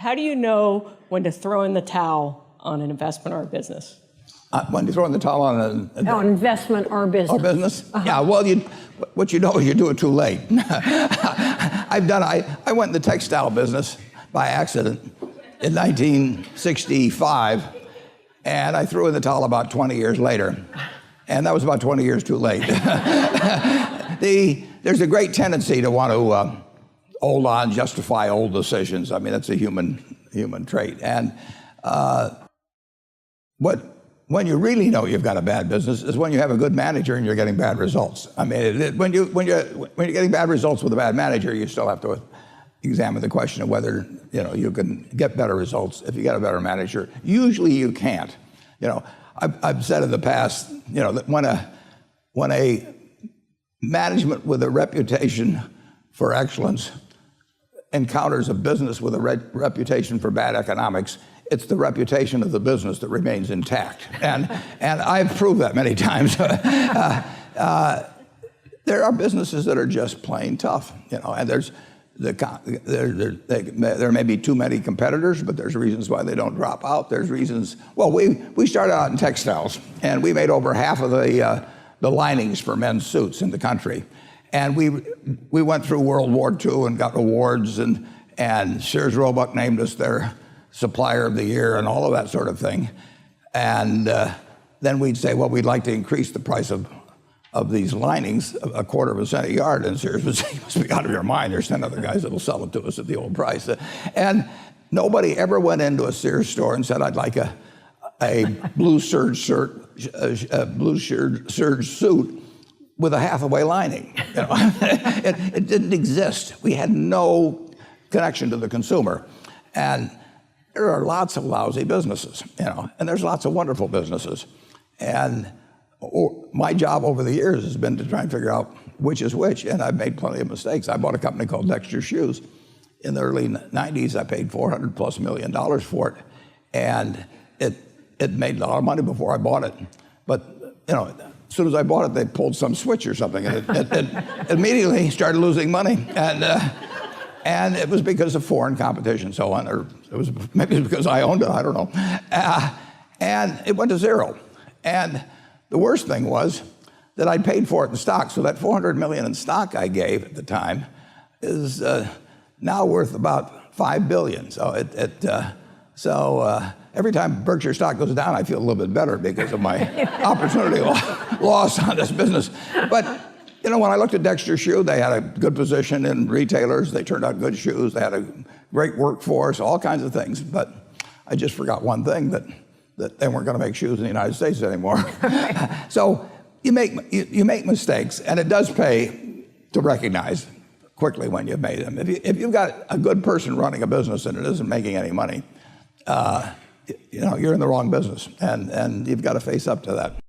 How do you know when to throw in the towel on an investment or a business? When you throw in the towel on on investment or business. Or business? Yeah, well, what you know is you do it too late. I went in the textile business by accident in 1965, and I threw in the towel about 20 years later. And that was about 20 years too late. There's a great tendency to want to hold on, justify old decisions. I mean, that's a human trait. And when you really know you've got a bad business is when you have a good manager and you're getting bad results. I mean, when you're getting bad results with a bad manager, you still have to examine the question of whether you can get better results if you get a better manager. Usually you can't. I've said in the past, that when a management with a reputation for excellence encounters a business with a reputation for bad economics, it's the reputation of the business that remains intact. And I've proved that many times. There are businesses that are just plain tough, and there may be too many competitors, but there's reasons why they don't drop out. There's reasons. Well, we started out in textiles, and we made over half of the linings for men's suits in the country. And we went through World War II and got awards, and Sears Roebuck named us their supplier of the year and all of that sort of thing. And then we'd say, well, we'd like to increase the price of these linings a quarter of a cent a yard. And Sears would say, you must be out of your mind. There's 10 other guys that'll sell it to us at the old price. And nobody ever went into a Sears store and said, I'd like a blue serge suit with a Hathaway lining. It didn't exist. We had no connection to the consumer. And there are lots of lousy businesses, and there's lots of wonderful businesses. And my job over the years has been to try and figure out which is which, and I've made plenty of mistakes. I bought a company called Dexter Shoes. In the early 90s, I paid $400+ million for it, and it made a lot of money before I bought it. But as soon as I bought it, they pulled some switch or something, and it immediately started losing money. And it was because of foreign competition, so on, or maybe it was because I owned it, I don't know. And it went to zero. And the worst thing was that I'd paid for it in stock, so that $400 million in stock I gave at the time is now worth about $5 billion. So every time Berkshire stock goes down, I feel a little bit better because of my opportunity loss on this business. But when I looked at Dexter Shoe, they had a good position in retailers. They turned out good shoes. They had a great workforce, all kinds of things. But I just forgot one thing, that they weren't going to make shoes in the United States anymore. So you make mistakes, and it does pay to recognize quickly when you've made them. If you've got a good person running a business and it isn't making any money, you're in the wrong business, and you've got to face up to that.